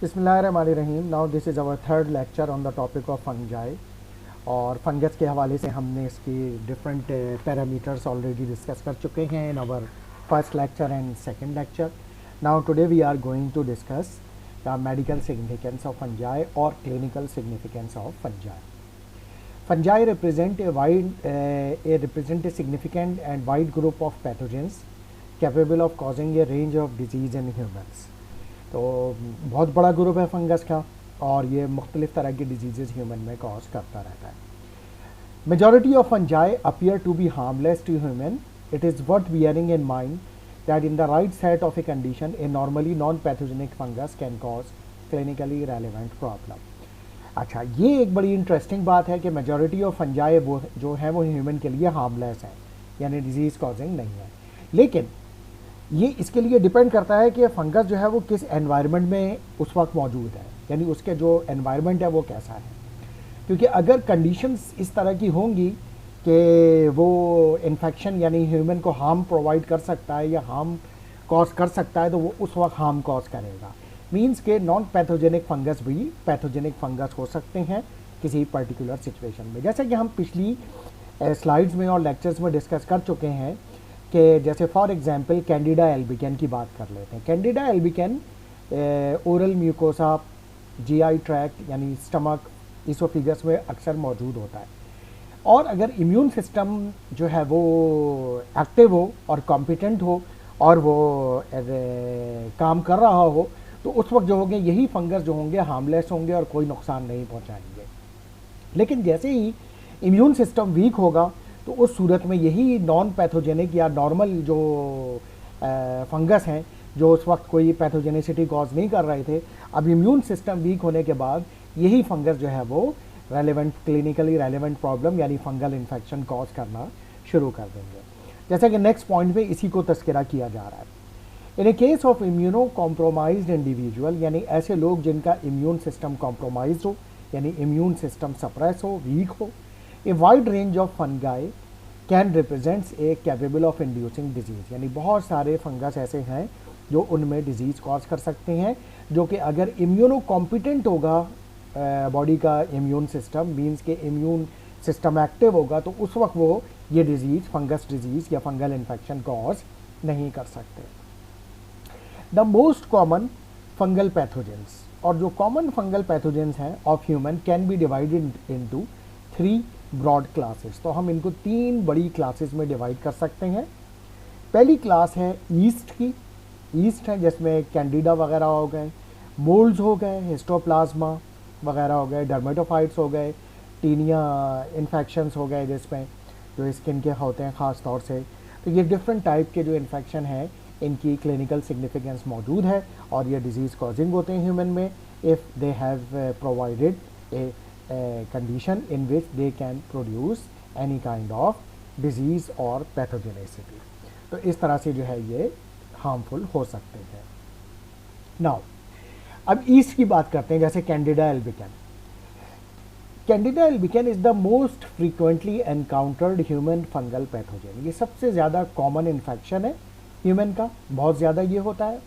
बिस्मिल्लाहिर्रहमानिर्रहीम। Now this is our third lecture on the topic of fungi. और fungus के हवाले से हमने इसकी डिफरेंट पैरामीटर्स ऑलरेडी डिस्कस कर चुके हैं in our first lecture and second lecture. Now today we are going to discuss the medical significance of fungi और clinical significance of fungi. Fungi represent a significant and wide group of pathogens capable of causing a range of disease in humans. तो बहुत बड़ा group है fungus का और ये मुख्तलिफ तरह की डिजीज़ ह्यूमन में कॉज करता रहता है. Majority of fungi appear to be harmless to human. It is worth bearing in mind that in the right set of a condition, a normally non-pathogenic fungus can cause clinically relevant problem. अच्छा, ये एक बड़ी interesting बात है कि majority of fungi वो जो है वो ह्यूमन के लिए हार्मलेस है, यानी डिजीज़ कॉजिंग नहीं है. लेकिन ये इसके लिए डिपेंड करता है कि फंगस जो है वो किस एनवायरनमेंट में उस वक्त मौजूद है, यानी उसके जो एनवायरनमेंट है वो कैसा है. क्योंकि अगर कंडीशंस इस तरह की होंगी कि वो इन्फेक्शन यानी ह्यूमन को हार्म प्रोवाइड कर सकता है या हार्म कॉज कर सकता है, तो वो उस वक्त हार्म कॉज करेगा. मीन्स के नॉन पैथोजेनिक फंगस भी पैथोजेनिक फंगस हो सकते हैं किसी पर्टिकुलर सिचुएशन में. जैसे कि हम पिछली स्लाइड्स में और लेक्चर्स में डिस्कस कर चुके हैं कि जैसे फॉर एग्जांपल कैंडिडा एल्बिकन की बात कर लेते हैं. Candida albicans oral mucosa, GI tract यानी स्टमक, इसोफिगस में अक्सर मौजूद होता है. और अगर इम्यून सिस्टम जो है वो एक्टिव हो और कॉम्पिटेंट हो और वो काम कर रहा हो, तो उस वक्त जो होंगे यही फंगस जो होंगे हार्मलेस होंगे और कोई नुकसान नहीं पहुंचाएंगे. लेकिन जैसे ही इम्यून सिस्टम वीक होगा तो उस सूरत में यही नॉन पैथोजेनिक या नॉर्मल जो फंगस हैं जो उस वक्त कोई पैथोजेनिसिटी कॉज नहीं कर रहे थे, अब इम्यून सिस्टम वीक होने के बाद यही फंगस जो है वो रेलेवेंट क्लिनिकली रेलेवेंट प्रॉब्लम यानी फंगल इन्फेक्शन कॉज करना शुरू कर देंगे. जैसा कि नेक्स्ट पॉइंट में इसी को तस्करा किया जा रहा है. In a case of immunocompromised individual, यानी ऐसे लोग जिनका इम्यून सिस्टम कॉम्प्रोमाइज हो यानी इम्यून सिस्टम सप्रेस हो, वीक हो, a wide range of fungi can represents a capable of inducing disease, यानी बहुत सारे फंगस ऐसे हैं जो उनमें डिजीज़ कॉज कर सकते हैं, जो कि अगर इम्यूनो कॉम्पिटेंट होगा बॉडी का इम्यून सिस्टम, मीन्स के इम्यून सिस्टम एक्टिव होगा, तो उस वक्त वो ये डिजीज़ फंगस डिजीज़ या फंगल इन्फेक्शन कॉज नहीं कर सकते. The most common fungal pathogens, और जो कॉमन फंगल पैथोजेंस हैं of human can be divided into 3 broad classes. तो हम इनको 3 बड़ी क्लासेस में डिवाइड कर सकते हैं. पहली क्लास है ईस्ट की. ईस्ट है जिसमें कैंडिडा वगैरह हो गए, मोल्ड्स हो गए, हिस्टोप्लाज्मा वगैरह हो गए, डर्मेटोफाइट्स हो गए, टीनिया इन्फेक्शंस हो गए जिसमें जो स्किन के होते हैं ख़ास तौर से. तो ये डिफरेंट टाइप के जो इन्फेक्शन हैं इनकी क्लिनिकल सिग्निफिकेंस मौजूद है और ये डिजीज़ कॉजिंग होते हैं ह्यूमन में if they have provided a condition in which they can produce any kind of disease और पैथोजेनेसिटी. तो इस तरह से जो है ये हार्मफुल हो सकते हैं. नाउ अब ईस्ट की बात करते हैं. जैसे Candida albicans. Candida albicans is the most frequently encountered human fungal pathogen. ये सबसे ज़्यादा कॉमन इन्फेक्शन है ह्यूमन का, बहुत ज़्यादा ये होता है.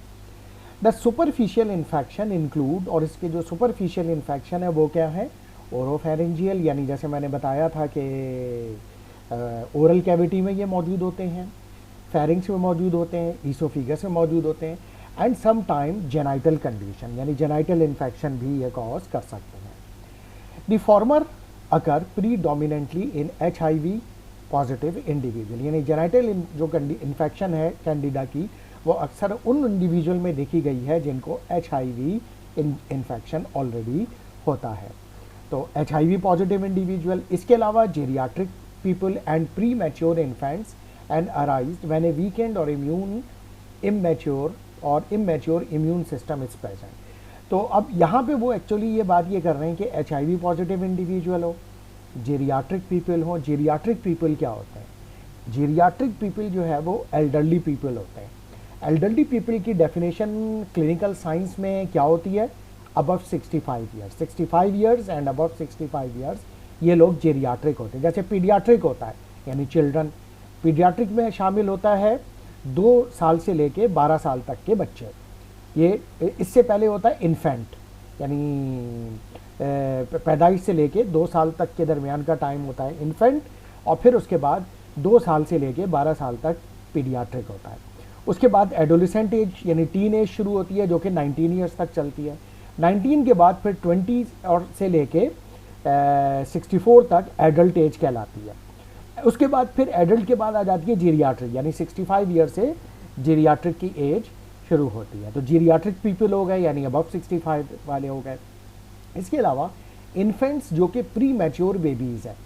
द सुपरफिशियल इन्फेक्शन इंक्लूड, और इसके जो सुपरफिशियल इन्फेक्शन है वो क्या है, ओरोफेरेंजियल, यानी जैसे मैंने बताया था कि ओरल कैविटी में ये मौजूद होते हैं, फेरिंग्स में मौजूद होते हैं, ईसोफिगस में मौजूद होते हैं, and some time genital condition यानी जेनाइटल इन्फेक्शन भी ये कॉज कर सकते हैं. The former occur predominantly in HIV positive individual, यानी जेनाइटल जो इन्फेक्शन है कैंडिडा की वो अक्सर उन इंडिविजुअल में देखी गई है जिनको HIV इन्फेक्शन ऑलरेडी होता है. तो HIV पॉजिटिव इंडिविजुअल. इसके अलावा geriatric people and premature infants and arised when a weakened और immature immune system is present. तो अब यहाँ पे वो एक्चुअली ये बात ये कर रहे हैं कि HIV पॉजिटिव इंडिविजुअल हो, जेरियाट्रिक पीपल हो. जेरियाट्रिक पीपल क्या होते हैं? जेरियाट्रिक पीपल जो है वो एल्डरली पीपल होते हैं. एल्डरली पीपल की डेफिनेशन क्लिनिकल साइंस में क्या होती है? Above 65 years. 65 years and above 65 years ये लोग जेरियाट्रिक होते हैं. जैसे पीडियाट्रिक होता है यानी चिल्ड्रन, पीडियाट्रिक में शामिल होता है 2 साल से लेके 12 साल तक के बच्चे. ये इससे पहले होता है इन्फेंट, यानी पैदाइश से लेके 2 साल तक के दरमियान का टाइम होता है इन्फेंट, और फिर उसके बाद 2 साल से लेके 12 साल तक पीडियाट्रिक होता है। उसके बाद एडोलिसेंट एज यानी टीन एज शुरू होती है जो कि 19 ईयर्स तक चलती है। 19 के बाद फिर 20 और से लेके 64 तक एडल्ट एज कहलाती है। उसके बाद फिर एडल्ट के बाद आ जाती है जीरियाट्रिक, यानी 65 ईयर से जीरियाट्रिक की एज शुरू होती है। तो जीरियाट्रिक पीपल हो गए यानी अबव 65 वाले हो गए। इसके अलावा इन्फेंट्स जो कि प्री मैच्योर बेबीज़ हैं,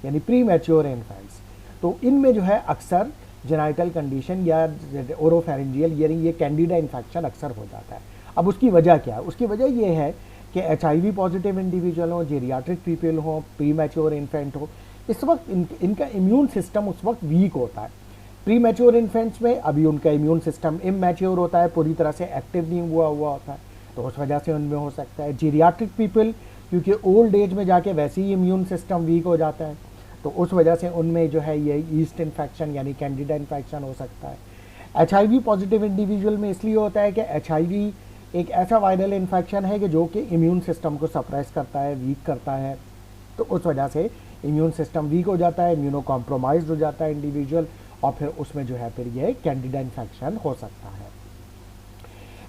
यानी प्री मैच्योर इन्फेंट्स, तो इनमें जो है अक्सर जेनाइटल कंडीशन या ओरोफेरेंजियल यानी ये कैंडिडा इन्फेक्शन अक्सर हो जाता है। अब उसकी वजह क्या है? उसकी वजह ये है कि HIV पॉजिटिव इंडिविजुअल हो, जीरियाट्रिक पीपल हो, प्री मैच्योर इन्फेंट हो, इस वक्त इनका इम्यून सिस्टम उस वक्त वीक होता है। प्री मैच्योर इन्फेंट्स में अभी उनका इम्यून सिस्टम इमैच्योर होता है, पूरी तरह से एक्टिव नहीं हुआ होता है, तो उस वजह से उनमें हो सकता है। जीरियाट्रिक पीपल क्योंकि ओल्ड एज में जाके वैसे ही इम्यून सिस्टम वीक हो जाता है, तो उस वजह से उनमें जो है ये ईस्ट इन्फेक्शन यानी कैंडिडा इन्फेक्शन हो सकता है। HIV पॉजिटिव इंडिविजुअल में इसलिए होता है कि HIV एक ऐसा वायरल इन्फेक्शन है कि जो कि इम्यून सिस्टम को सप्रेस करता है, वीक करता है, तो उस वजह से इम्यून सिस्टम वीक हो जाता है, इम्यूनो कॉम्प्रोमाइज्ड हो जाता है इंडिविजुअल, और फिर उसमें जो है फिर ये कैंडिडा इन्फेक्शन हो सकता है।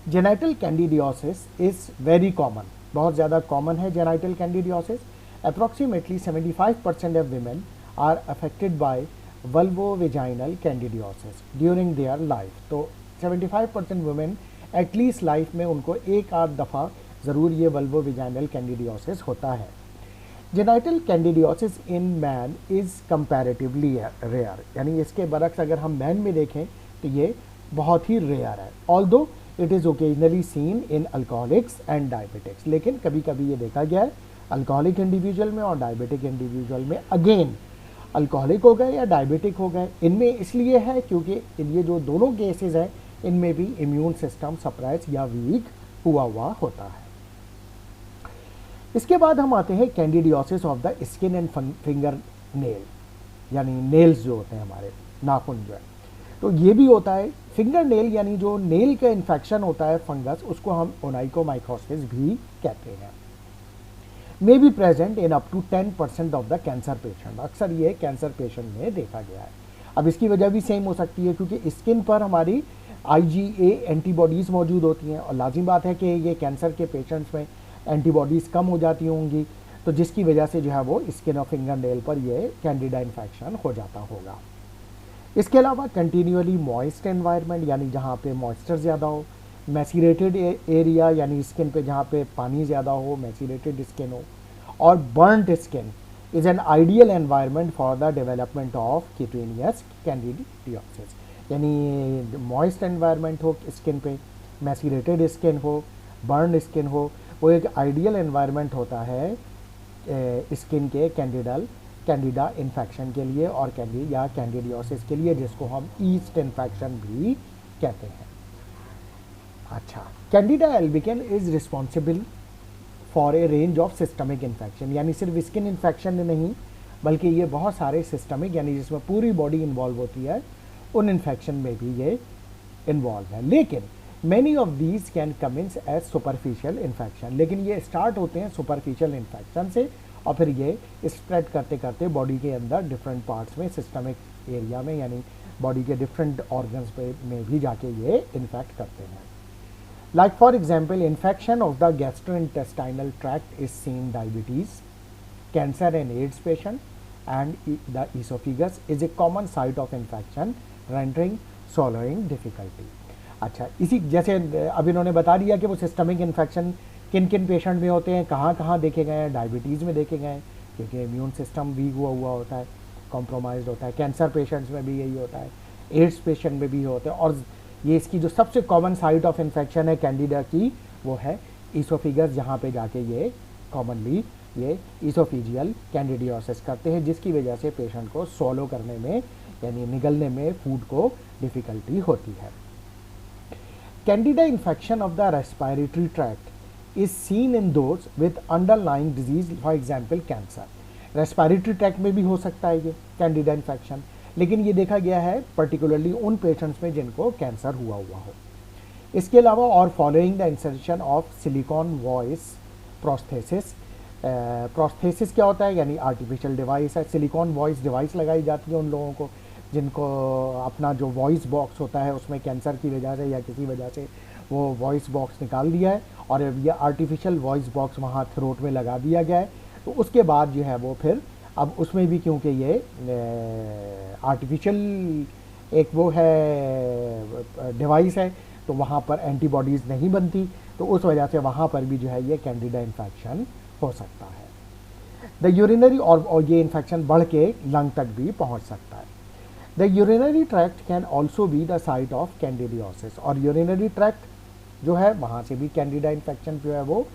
Genital candidiasis is very common, बहुत ज़्यादा कॉमन है genital candidiasis. Approximately 75% of women are affected by vulvovaginal candidiasis during their life. तो 75% वुमेन एटलीस्ट लाइफ में उनको एक आध दफ़ा ज़रूर ये वल्वोवेजाइनल कैंडिडियोसिस होता है। Genital candidiasis in man is comparatively rare, यानी इसके बरक्स अगर हम मैन में देखें तो ये बहुत ही रेयर है। Although it is occasionally seen in alcoholics and diabetics, लेकिन कभी कभी ये देखा गया है अल्कोहलिक इंडिविजुअल में और डायबिटिक इंडिविजुअल में। अगेन अल्कोहलिक हो गए या डायबिटिक हो गए, इनमें इसलिए है क्योंकि ये जो दोनों केसेस हैं इनमें भी इम्यून सिस्टम सप्रेस या वीक हुआ होता है। इसके बाद हम आते हैं candidiasis of the skin and finger nail, यानी नेल्स जो होते हैं हमारे नाखून जो है, तो ये भी होता है। फिंगर नेल यानी जो नेल का इन्फेक्शन होता है फंगस, उसको हम ओनाइकोमाइकोसिस भी कहते हैं। May be present in up to 10% of the cancer patient, अक्सर ये कैंसर पेशेंट में देखा गया है। अब इसकी वजह भी सेम हो सकती है क्योंकि स्किन पर हमारी IgA एंटीबॉडीज़ मौजूद होती हैं, और लाजिम बात है कि ये कैंसर के पेशेंट्स में एंटीबॉडीज़ कम हो जाती होंगी, तो जिसकी वजह से जो है वो स्किन और फिंगर नेल पर ये कैंडिडा इन्फेक्शन हो जाता होगा। इसके अलावा कंटिन्यूअली मॉइस्ट एनवायरनमेंट, यानी जहाँ पे मॉइस्चर ज़्यादा हो, मैसीरेटेड एरिया यानी स्किन पे जहाँ पे पानी ज़्यादा हो, मैसीरेटेड स्किन हो, और burned skin is an ideal environment for the development of cutaneous candidiasis, यानी मॉइस्ट एनवायरनमेंट हो स्किन पे, मैसीरेटेड स्किन हो, बर्न स्किन हो, वो एक आइडियल एनवायरनमेंट होता है स्किन के कैंडिडा इन्फेक्शन के लिए और कैंडिडियोसिस के लिए, जिसको हम ईस्ट इन्फेक्शन भी कहते हैं। अच्छा, Candida albicans is responsible for a range of systemic infection, यानी सिर्फ स्किन इन्फेक्शन नहीं बल्कि ये बहुत सारे सिस्टमिक यानी जिसमें पूरी बॉडी इन्वॉल्व होती है उन इन्फेक्शन में भी ये इन्वॉल्व है। लेकिन many of these can commence as superficial infection, लेकिन ये स्टार्ट होते हैं सुपरफिशियल इन्फेक्शन से और फिर ये स्प्रेड करते करते बॉडी के अंदर डिफरेंट पार्ट्स में सिस्टमिक एरिया में यानी बॉडी के डिफरेंट ऑर्गन्स पे में भी जाके ये इन्फेक्ट करते हैं। Like for example infection of the gastrointestinal tract is seen diabetes, cancer and ads patient and the oesophagus is a common site of infection rendering swallowing difficulty. अच्छा, इसी जैसे अब इन्होंने बता दिया कि वो सिस्टमिक इन्फेक्शन किन किन पेशेंट में होते हैं, कहाँ कहाँ देखे गए हैं। डायबिटीज़ में देखे गए हैं क्योंकि इम्यून सिस्टम वीक हुआ होता है, कॉम्प्रोमाइज्ड होता है। कैंसर पेशेंट्स में भी यही होता है, एड्स पेशेंट में भी होता है, और ये इसकी जो सबसे कॉमन साइट ऑफ इन्फेक्शन है कैंडिडा की वो है ईसोफेगस, जहाँ पे जाके ये कॉमनली ये ईसोफेजियल कैंडिडियोसिस करते हैं, जिसकी वजह से पेशेंट को स्वॉलो करने में यानी निगलने में फूड को डिफ़िकल्टी होती है। Candida infection of the respiratory tract is seen in those with underlying disease, for example cancer. Respiratory tract में भी हो सकता है ये कैंडिडा इन्फेक्शन, लेकिन ये देखा गया है पर्टिकुलरली उन पेशेंट्स में जिनको कैंसर हुआ हो। इसके अलावा और following the insertion of silicon voice prosthesis. Prosthesis क्या होता है, यानी आर्टिफिशियल डिवाइस है, सिलिकॉन वॉइस डिवाइस लगाई जाती है उन लोगों को जिनको अपना जो वॉइस बॉक्स होता है उसमें कैंसर की वजह से या किसी वजह से वो वॉइस बॉक्स निकाल दिया है और ये आर्टिफिशियल वॉइस बॉक्स वहाँ थ्रोट में लगा दिया गया है। तो उसके बाद जो है वो फिर अब उसमें भी क्योंकि ये आर्टिफिशियल एक वो है डिवाइस है तो वहाँ पर एंटीबॉडीज़ नहीं बनती, तो उस वजह से वहाँ पर भी जो है ये कैंडिडा इन्फेक्शन हो सकता है। द यूरिनरी और ये इन्फेक्शन बढ़ के लंग तक भी पहुँच सकता है। The urinary tract can also be the site of candidiasis, और यूरिनरी ट्रैक्ट जो है वहाँ से भी कैंडिडा इन्फेक्शन जो है वो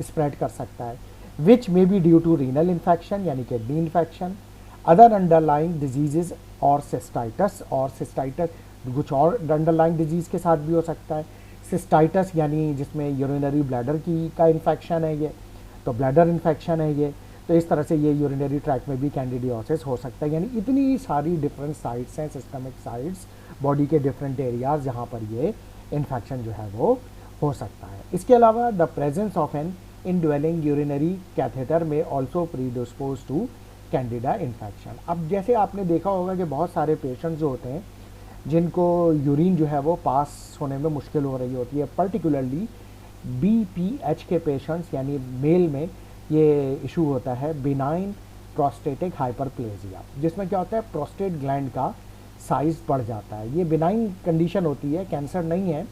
स्प्रेड कर सकता है, which may be due to renal infection यानी kidney infection, other underlying diseases और सिस्टाइटस, और सिस्टाइटस कुछ और अंडरलाइंग डिजीज़ के साथ भी हो सकता है। सिस्टाइटस यानी जिसमें यूरिनरी ब्लैडर की का इन्फेक्शन है ये, तो ब्लैडर इन्फेक्शन है ये, तो इस तरह से ये यूरिनरी ट्रैक में भी कैंडिडियोसिस हो सकता है। यानी इतनी सारी डिफरेंट साइट्स हैं, सिस्टमिक साइट्स बॉडी के डिफरेंट एरियाज जहाँ पर ये इन्फेक्शन जो है वो हो सकता है। इसके अलावा the presence of an indwelling urinary catheter may also predispose to candida infection. अब जैसे आपने देखा होगा कि बहुत सारे पेशेंट्स जो होते हैं जिनको यूरिन जो है वो पास होने में मुश्किल हो रही होती है, पर्टिकुलरली BPH के पेशेंट्स यानी मेल में ये इशू होता है बिनाइन प्रोस्टेटिक हाइपरप्लेजिया, जिसमें क्या होता है प्रोस्टेट ग्लैंड का साइज़ बढ़ जाता है। ये बिनाइन कंडीशन होती है, कैंसर नहीं है,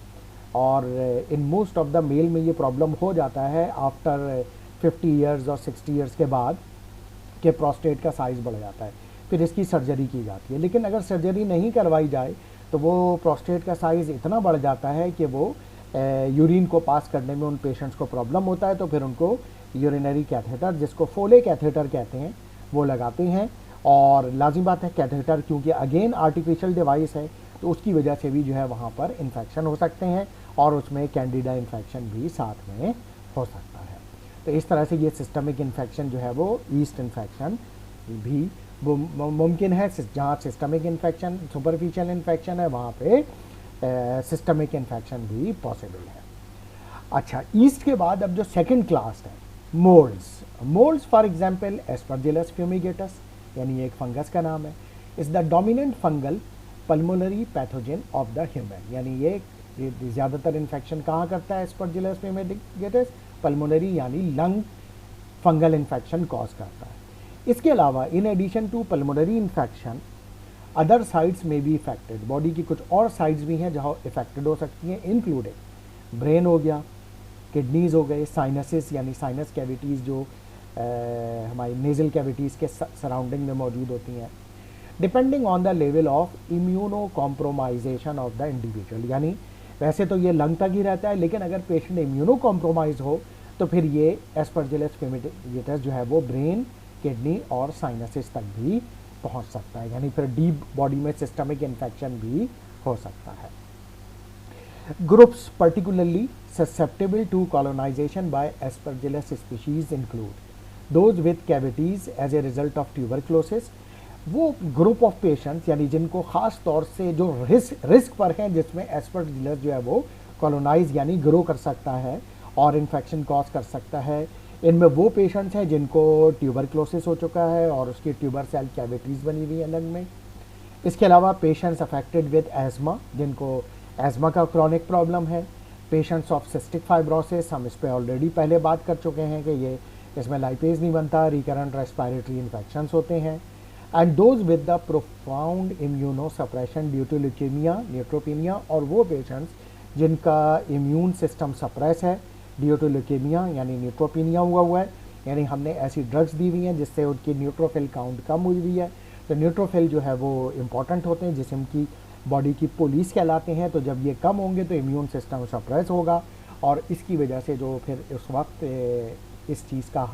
और in most of the male में ये प्रॉब्लम हो जाता है आफ्टर 50 ईयर्स और 60 ईयर्स के बाद कि प्रोस्टेट का साइज़ बढ़ जाता है, फिर इसकी सर्जरी की जाती है। लेकिन अगर सर्जरी नहीं करवाई जाए तो वो प्रोस्टेट का साइज़ इतना बढ़ जाता है कि वो यूरिन को पास करने में उन पेशेंट्स को प्रॉब्लम होता है, तो फिर उनको यूरिनरी कैथेटर जिसको फोले कैथेटर कहते हैं वो लगाते हैं। और लाजिम बात है कैथेटर क्योंकि अगेन आर्टिफिशियल डिवाइस है तो उसकी वजह से भी जो है वहाँ पर इन्फेक्शन हो सकते हैं और उसमें कैंडिडा इन्फेक्शन भी साथ में हो सकता है। तो इस तरह से ये सिस्टमिक इन्फेक्शन जो है वो ईस्ट इन्फेक्शन भी वो मुमकिन है। जहाँ सिस्टमिक इन्फेक्शन सुपरफिशियल इन्फेक्शन है वहाँ पे सिस्टमिक इन्फेक्शन भी पॉसिबल है। अच्छा, ईस्ट के बाद अब जो सेकंड क्लास है moulds for example Aspergillus fumigatus यानी एक फंगस का नाम है, is the dominant fungal pulmonary pathogen of the human, यानी ये ज़्यादातर इन्फेक्शन कहाँ करता है एस्परजिलस फ्यूमिगेटस, पल्मोनरी यानी लंग फंगल इन्फेक्शन कॉज करता है। इसके अलावा in addition to pulmonary infection other sites में भी इफेक्टेड, बॉडी की कुछ और साइड्स भी हैं जहाँ इफेक्टेड हो सकती हैं, इंक्लूडिंग ब्रेन हो गया, किडनीज हो गए, साइनसेस यानी साइनस कैविटीज़ जो हमारी नेजल कैविटीज़ के सराउंडिंग में मौजूद होती हैं, depending on the level of immuno compromisation of the individual, यानी वैसे तो ये लंग तक ही रहता है लेकिन अगर पेशेंट इम्यूनो कॉम्प्रोमाइज हो तो फिर ये एस्परजिलस फ्यूमिगेटस जो है वो ब्रेन, किडनी और साइनसेस तक भी पहुंच सकता है, यानी फिर डीप बॉडी में सिस्टमिक इन्फेक्शन भी हो सकता है। Groups particularly susceptible to colonization by Aspergillus species include those with cavities as a result of tuberculosis, वो ग्रुप ऑफ पेशेंट्स यानी जिनको ख़ास तौर से जो रिस्क पर हैं जिसमें एस्परजिलस जो है वो कॉलोनाइज यानी ग्रो कर सकता है और इन्फेक्शन कॉज कर सकता है, इनमें वो पेशेंट्स हैं जिनको ट्यूबरक्लोसिस हो चुका है और उसकी ट्यूबर सेल कैविटीज़ बनी हुई हैं लंग में। इसके अलावा पेशेंट्स अफेक्टेड विद एज़मा, जिनको एज़मा का क्रॉनिक प्रॉब्लम है, पेशेंट्स ऑफ सिस्टिक फाइब्रोसिस, हम इस पर ऑलरेडी पहले बात कर चुके हैं कि ये इसमें लाइपेज नहीं बनता, रिकरेंट रेस्पिरेटरी इन्फेक्शंस होते हैं, and those with the profound immunosuppression due to leukaemia, neutropenia, और वो पेशेंट्स जिनका इम्यून सिस्टम सप्रेस है ड्यू टू ल्यूकेमिया यानी न्यूट्रोपीनिया हुआ है, यानी हमने ऐसी ड्रग्स दी हुई हैं जिससे उनकी न्यूट्रोफिल काउंट कम हुई हुई है। तो न्यूट्रोफिल जो है वो इम्पॉर्टेंट होते हैं, जिस्म की बॉडी की पुलिस कहलाते हैं, तो जब ये कम होंगे तो इम्यून सिस्टम सप्रेस होगा और इसकी वजह से जो फिर उस वक्त इस चीज़ का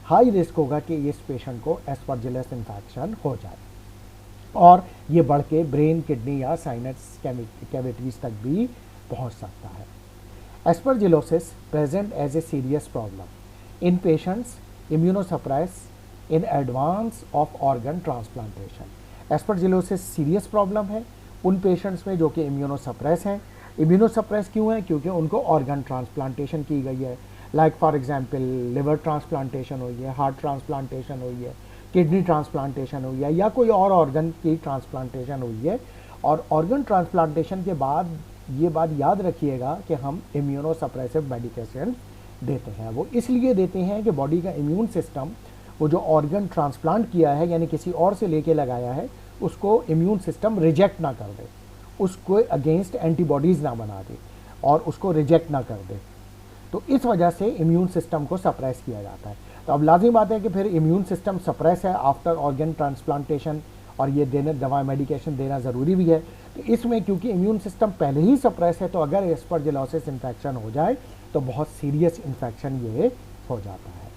हाई रिस्क होगा कि इस पेशेंट को एस्परजिलस इन्फेक्शन हो जाए और ये बढ़ के ब्रेन, किडनी या साइनस कैविटीज़ तक भी पहुंच सकता है। Aspergillosis present as a serious problem in patients immunosuppress in advance of organ transplantation. Aspergillosis serious problem है उन पेशेंट्स में जो कि इम्यूनोसप्रेस हैं। इम्यूनोसप्रेस क्यों है? क्योंकि उनको ऑर्गन ट्रांसप्लांटेशन की गई है, like for example liver transplantation हुई है, हार्ट ट्रांसप्लांटेशन हुई है, किडनी ट्रांसप्लांटेशन हुई है, या कोई और ऑर्गन की ट्रांसप्लांटेशन हुई है। और ऑर्गन ट्रांसप्लांटेशन के बाद ये बात याद रखिएगा कि हम इम्यूनो सप्रेसिव मेडिकेशन देते हैं। वो इसलिए देते हैं कि बॉडी का इम्यून सिस्टम वो जो ऑर्गन ट्रांसप्लांट किया है यानी किसी और से लेके लगाया है उसको इम्यून सिस्टम रिजेक्ट ना कर दे, उसको अगेंस्ट एंटीबॉडीज़ ना बना दे और उसको रिजेक्ट ना कर दे। तो इस वजह से इम्यून सिस्टम को सप्रेस किया जाता है। तो अब लाजिम बात है कि फिर इम्यून सिस्टम सप्रेस है आफ्टर ऑर्गन ट्रांसप्लांटेशन और ये देने दवा मेडिकेशन देना ज़रूरी भी है। तो इसमें क्योंकि इम्यून सिस्टम पहले ही सप्रेस है तो अगर एस्परजिलोसिस इन्फेक्शन हो जाए तो बहुत सीरियस इन्फेक्शन ये हो जाता है।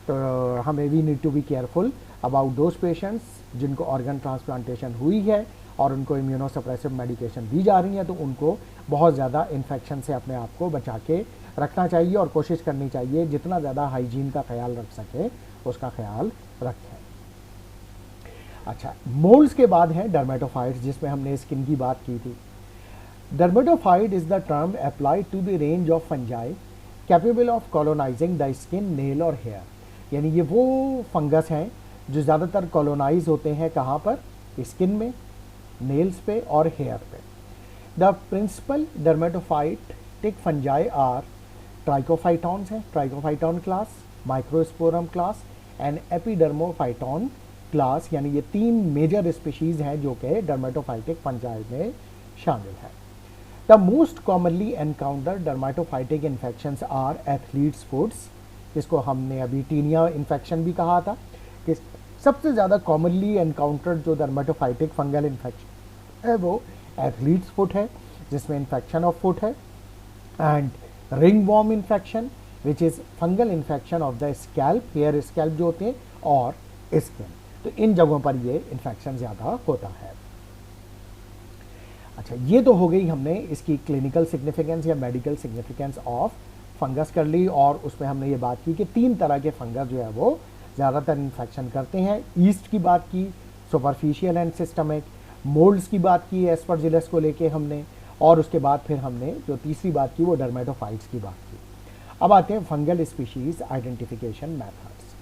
तो हमें we need to be careful about those patients जिनको ऑर्गन ट्रांसप्लांटेशन हुई है और उनको इम्यूनोसप्रेसिव मेडिकेशन दी जा रही है, तो उनको बहुत ज़्यादा इन्फेक्शन से अपने आप को बचा के रखना चाहिए और कोशिश करनी चाहिए जितना ज़्यादा हाइजीन का ख्याल रख सके उसका ख्याल रखें। अच्छा, मोल्ड्स के बाद हैं डर्मेटोफाइट्स जिसमें हमने स्किन की बात की थी। Dermatophyte is the term applied to the range of fungi capable of colonising the skin, nail और हेयर। यानी ये वो फंगस हैं जो ज़्यादातर कॉलोनाइज होते हैं कहाँ पर, स्किन में, नेल्स पे और हेयर पे। द प्रिंसिपल डर्मेटोफाइटिक फंजाई आर ट्राइकोफाइटॉन्स हैं, Trichophyton class, microsporum class and Epidermophyton class. यानी ये 3 मेजर स्पीशीज़ हैं जो कि डर्मेटोफाइटिक फंजाई में शामिल है। The most commonly encounter dermatophytic infections are athletes foots, जिसको हमने अभी टीनिया इन्फेक्शन भी कहा था कि सबसे ज़्यादा कॉमनली एनकाउंटर्ड जो डर्मेटोफाइटिक फंगल इन्फेक्शन है वो एथलीट्स फुट है जिसमें इन्फेक्शन ऑफ फुट है, and ringworm infection which is fungal infection of the scalp, hair scalp जो होते हैं, और स्किन। तो इन जगहों पर ये इन्फेक्शन ज़्यादा होता है। अच्छा, ये तो हो गई हमने इसकी क्लिनिकल सिग्निफिकेंस या मेडिकल सिग्निफिकेंस ऑफ फंगस कर ली, और उसमें हमने ये बात की कि 3 तरह के फंगस जो है वो ज़्यादातर इन्फेक्शन करते हैं। ईस्ट की बात की, सुपरफिशियल एंड सिस्टमिक, मोल्ड्स की बात की एस्परजिलस को लेके हमने, और उसके बाद फिर हमने जो तीसरी बात की वो डर्मेटोफाइट्स की बात की। अब आते हैं fungal species identification methods.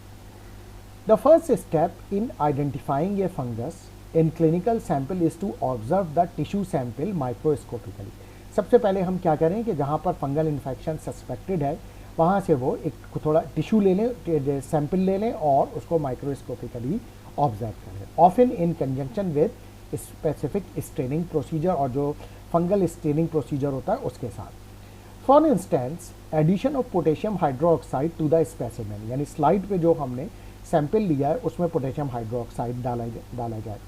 The first step in identifying a fungus in clinical sample is to observe the tissue sample microscopically. सबसे पहले हम क्या करें कि जहाँ पर फंगल इन्फेक्शन सस्पेक्टेड है वहाँ से वो एक थोड़ा टिश्यू ले लें, सैंपल ले लें और उसको माइक्रोस्कोपिकली ऑब्जर्व करें, often in conjunction with specific staining procedure, और जो फंगल स्टेनिंग प्रोसीजर होता है उसके साथ। For instance addition of potassium hydroxide to the specimen, यानी स्लाइड पे जो हमने सैंपल लिया है उसमें पोटेशियम हाइड्रोक्साइड डाला जाए।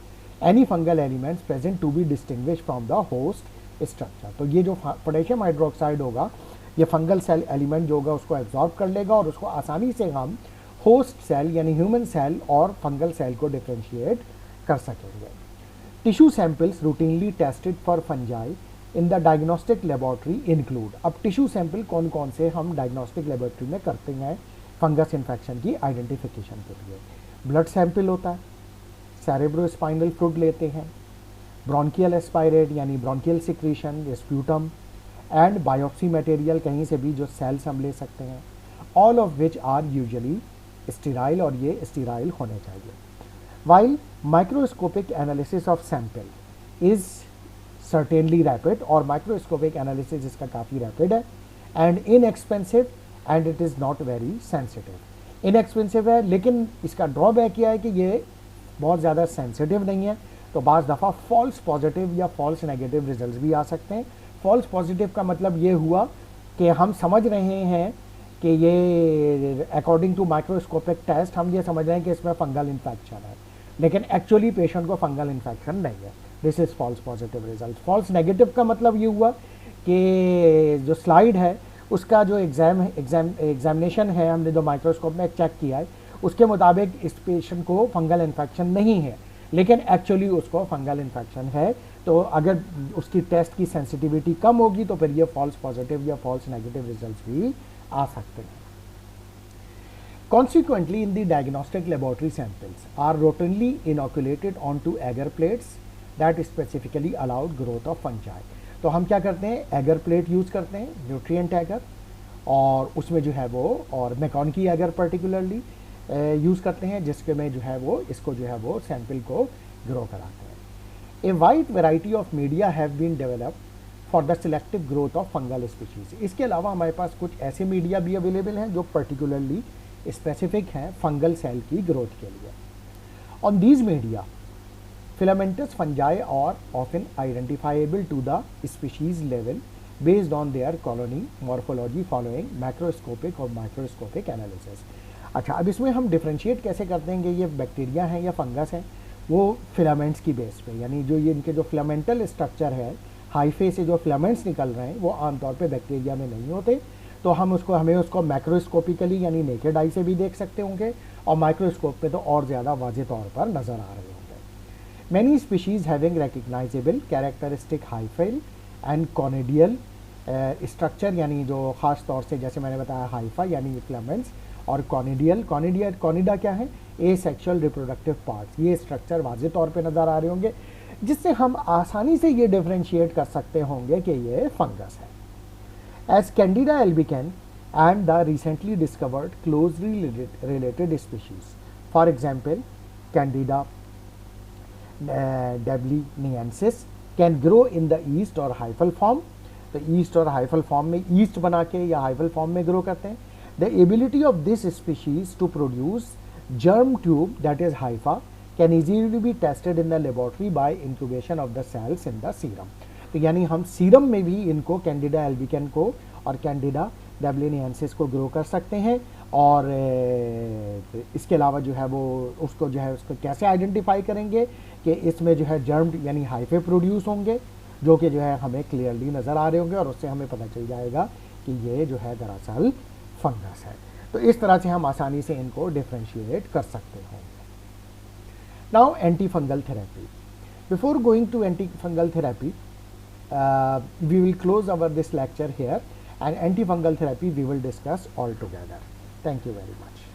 Any fungal elements present to be distinguish from the host structure. तो ये जो पोटेशियम हाइड्रोक्साइड होगा ये फंगल सेल एलिमेंट जो होगा उसको एब्जॉर्ब कर लेगा और उसको आसानी से हम होस्ट सेल यानी ह्यूमन सेल और फंगल सेल को डिफ्रेंशिएट कर सकेंगे। Tissue samples routinely tested for fungi in the diagnostic laboratory include. अब टिश्यू सैंपल कौन कौन से हम डायग्नोस्टिक लेबोरेटरी में करते हैं फंगस इन्फेक्शन की आइडेंटिफिकेशन के लिए। ब्लड सैंपल होता है, सेरेब्रोस्पाइनल फ्लूइड लेते हैं, ब्रोंकियल एस्पायरेट यानी bronchial secretion, sputum, and biopsy material कहीं से भी जो सेल्स हम ले सकते हैं, all of which are usually sterile, और ये स्टीराइल होने चाहिए। While microscopic analysis of sample is certainly rapid, और माइक्रोस्कोपिक एनालिसिस इसका काफ़ी रैपिड है, and inexpensive and it is not very sensitive. Inexpensive है लेकिन इसका ड्रॉबैक यह है कि ये बहुत ज़्यादा सेंसिटिव नहीं है, तो बाज़ दफ़ा फॉल्स पॉजिटिव या फॉल्स नेगेटिव रिजल्ट भी आ सकते हैं। फॉल्स पॉजिटिव का मतलब ये हुआ कि हम समझ रहे हैं कि ये अकॉर्डिंग टू माइक्रोस्कोपिक टेस्ट हम ये समझ रहे हैं कि इसमें फंगल इन्फेक्शन है, लेकिन एक्चुअली पेशेंट को फंगल इन्फेक्शन नहीं है। This is false positive result. False negative का मतलब ये हुआ कि जो स्लाइड है उसका जो एग्जामिनेशन है हमने जो माइक्रोस्कोप में चेक किया है उसके मुताबिक इस पेशेंट को फंगल इन्फेक्शन नहीं है, लेकिन एक्चुअली उसको फंगल इन्फेक्शन है। तो अगर उसकी टेस्ट की सेंसिटिविटी कम होगी तो फिर ये फॉल्स पॉजिटिव या फॉल्स नेगेटिव रिजल्ट्स भी आ सकते हैं। Consequently, in the diagnostic laboratory samples are routinely inoculated onto agar plates that specifically allowed growth of fungi. तो हम क्या करते हैं, एगर प्लेट यूज़ करते हैं, न्यूट्रिएंट एगर, और उसमें जो है वो, और मैकॉनकी अगर पर्टिकुलरली यूज़ करते हैं जिसके में जो है वो इसको जो है वो सैंपल को ग्रो कराते हैं। A wide variety of media have been developed for the selective growth of fungal species. इसके अलावा हमारे पास कुछ ऐसे मीडिया भी अवेलेबल हैं जो पर्टिकुलरली स्पेसिफिक हैं फंगल सेल की ग्रोथ के लिए। On these media filamentous fungi are often identifiable to the species level based on their colony morphology following macroscopic और microscopic analysis। अच्छा, अब इसमें हम डिफ्रेंशिएट कैसे करते हैं कि ये बैक्टीरिया हैं या फंगस हैं, वो फिलामेंट्स की बेस पे, यानी जो ये इनके जो फिलामेंटल स्ट्रक्चर है, हाइफे से जो फिलामेंट्स निकल रहे हैं वो आमतौर पे बैक्टीरिया में नहीं होते, तो हमें उसको मैक्रोस्कोपिकली यानी नेकेड आई से भी देख सकते होंगे और माइक्रोस्कोप पे तो और ज़्यादा वाज़ेह तौर पर नज़र आ रहे होंगे। Many species having recognizable characteristic hyphal and conidial structure, यानी जो ख़ास तौर से जैसे मैंने बताया हाइफा यानी फिलामेंट्स, और कॉनिडा क्या है, ए सेक्शुअल रिप्रोडक्टिव पार्ट्स, ये स्ट्रक्चर वाज़ेह तौर पे नज़र आ रहे होंगे जिससे हम आसानी से ये डिफ्रेंशिएट कर सकते होंगे कि ये फंगस है। As Candida albicans and the recently discovered closely related species, for example Candida dabliniensis can grow in the yeast or hyphal form। तो yeast और hyphal form में yeast बना के या hyphal form में grow करते हैं। The ability of this species to produce germ tube that is hypha can easily be tested in the laboratory by incubation of the cells in the serum। तो यानी हम serum में भी इनको Candida albicans को और कैंडिडा डेब्लिनियंसिस को grow कर सकते हैं, और इसके अलावा जो है वो उसको कैसे आइडेंटिफाई करेंगे कि इसमें जो है जर्म यानी हाइफे प्रोड्यूस होंगे जो कि जो है हमें क्लियरली नज़र आ रहे होंगे, और उससे हमें पता चल जाएगा कि ये जो है दरअसल फंगस है। तो इस तरह से हम आसानी से इनको डिफ्रेंशिएट कर सकते हैं। Now antifungal therapy. Before going to antifungal therapy we will close our this lecture here, and antifungal therapy we will discuss all together. Thank you very much.